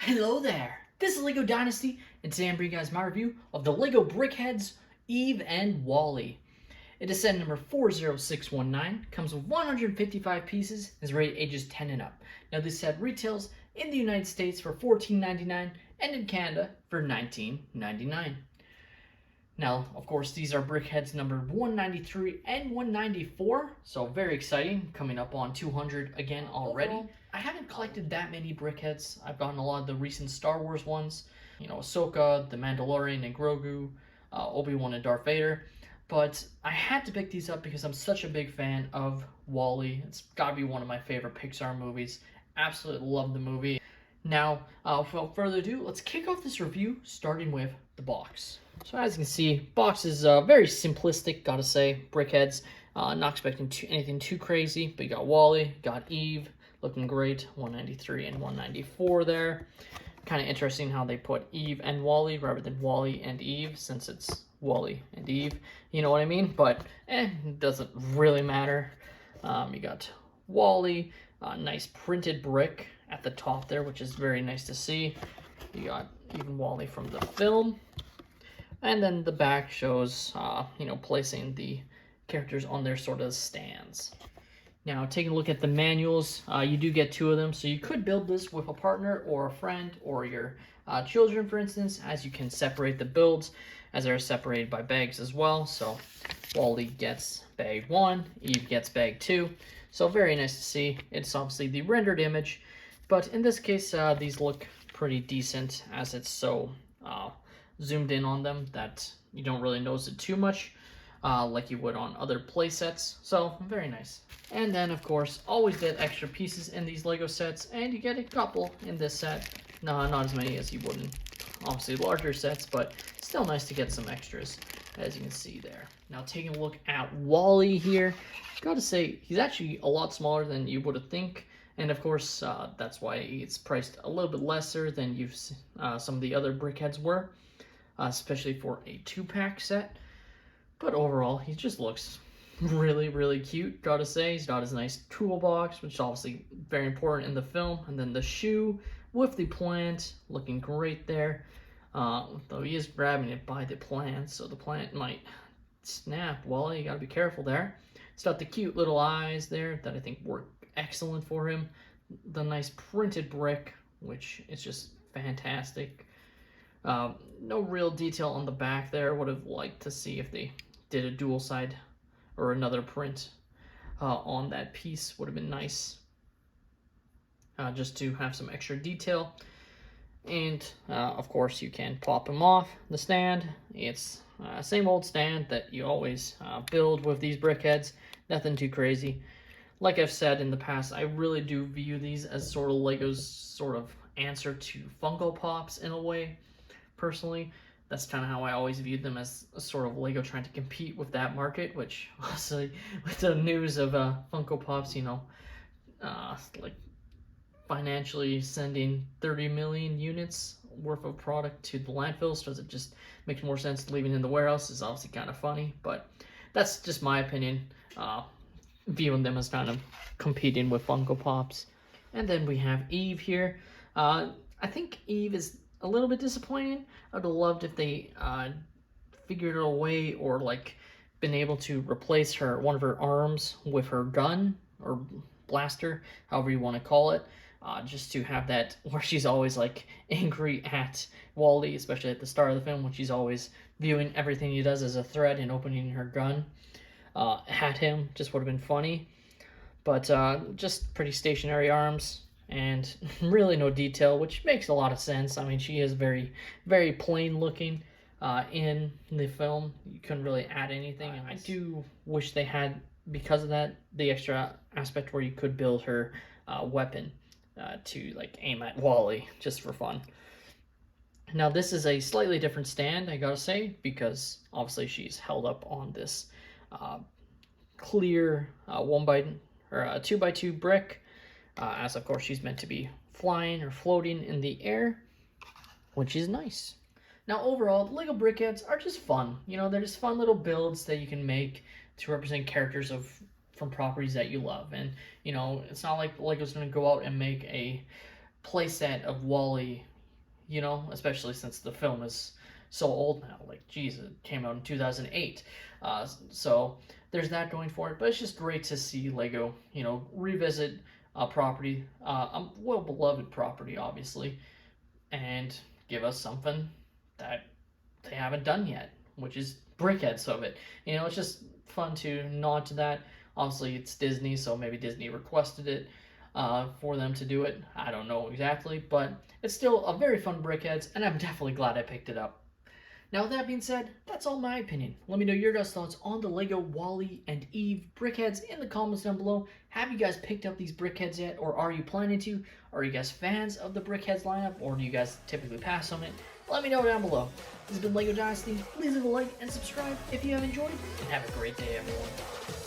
Hello there, this is LEGO Dynasty, and today I'm bringing you guys my review of the LEGO Brickheadz Eve and Wally. It is set number 40619, comes with 155 pieces, and is rated ages 10 and up. Now this set retails in the United States for $14.99 and in Canada for $19.99. Now, of course, these are Brickheadz number 193 and 194, so very exciting, coming up on 200 again already. I haven't collected that many Brickheadz. I've gotten a lot of the recent Star Wars ones, you know, Ahsoka, The Mandalorian and Grogu, Obi-Wan and Darth Vader, but I had to pick these up because I'm such a big fan of Wall-E. It's gotta be one of my favorite Pixar movies. Absolutely love the movie. Now, without further ado, let's kick off this review, starting with the box. So as you can see, box is very simplistic, gotta say. Brickheadz, not expecting anything too crazy, but you got Wally, got Eve, looking great, 193 and 194 there. Kind of interesting how they put Eve and Wally rather than Wally and Eve, since it's Wally and Eve, you know what I mean? But it doesn't really matter. You got Wally, nice printed brick at the top there, which is very nice to see. You got even Wally from the film. And then the back shows, you know, placing the characters on their sort of stands. Now, taking a look at the manuals, you do get two of them, so you could build this with a partner or a friend or your children, for instance, as you can separate the builds, as they're separated by bags as well. So Wally gets bag 1, Eve gets bag 2. So very nice to see. It's obviously the rendered image, but in this case, these look pretty decent as it's so zoomed in on them that you don't really notice it too much like you would on other play sets. So very nice. And then of course always get extra pieces in these Lego sets, and you get a couple in this set. No, not as many as you would in obviously larger sets, but still nice to get some extras, as you can see there. Now taking a look at Wally here, gotta say he's actually a lot smaller than you would think. And of course, that's why it's priced a little bit lesser than some of the other Brickheadz were, especially for a 2-pack set. But overall, he just looks really, really cute, gotta say. He's got his nice toolbox, which is obviously very important in the film. And then the shoe with the plant, looking great there. Though he is grabbing it by the plant, so the plant might snap. Well, you gotta be careful there. It's got the cute little eyes there that I think work excellent for him. The nice printed brick, which is just fantastic. No real detail on the back there. Would have liked to see if they did a dual side or another print on that piece. Would have been nice, just to have some extra detail. And of course you can pop them off the stand. It's same old stand that you always build with these Brickheadz. Nothing too crazy. Like I've said in the past, I really do view these as sort of Lego's sort of answer to Funko Pops in a way. Personally, that's kind of how I always viewed them, as a sort of Lego trying to compete with that market, which honestly, with the news of Funko Pops, you know, like financially sending 30 million units worth of product to the landfills, does it just makes more sense leaving in the warehouse? Is obviously kind of funny, but that's just my opinion, viewing them as kind of competing with Funko Pops. And then we have Eve here. I think Eve is a little bit disappointing. I would have loved if they figured a way, or like been able to replace one of her arms with her gun or blaster, however you want to call it, just to have that where she's always like angry at Wally, especially at the start of the film when she's always viewing everything he does as a threat and opening her gun at him. Just would have been funny. But just pretty stationary arms and really no detail, which makes a lot of sense. I mean, she is very, very plain looking in the film. You couldn't really add anything. And I do wish they had, because of that, the extra aspect where you could build her weapon to like aim at Wally just for fun. Now this is a slightly different stand, I gotta say, because obviously she's held up on this clear 2x2 brick, as of course she's meant to be flying or floating in the air, which is nice. Now overall, the Lego Brickheadz are just fun. You know, they're just fun little builds that you can make to represent characters from properties that you love. And you know, it's not like Lego's going to go out and make a playset of Wally, you know, especially since the film is so old now. Like, geez, it came out in 2008. So there's that going for it. But it's just great to see Lego, you know, revisit a property, a well beloved property, obviously, and give us something that they haven't done yet, which is Brickheadz of it. You know, it's just fun to nod to that. Obviously, it's Disney, so maybe Disney requested it for them to do it. I don't know exactly, but it's still a very fun Brickheadz, and I'm definitely glad I picked it up. Now, with that being said, that's all my opinion. Let me know your guys' thoughts on the Lego Wall-E and Eve Brickheadz in the comments down below. Have you guys picked up these Brickheadz yet, or are you planning to? Are you guys fans of the Brickheadz lineup, or do you guys typically pass on it? Let me know down below. This has been LEGO Dynasty. Please leave a like and subscribe if you have enjoyed, and have a great day, everyone.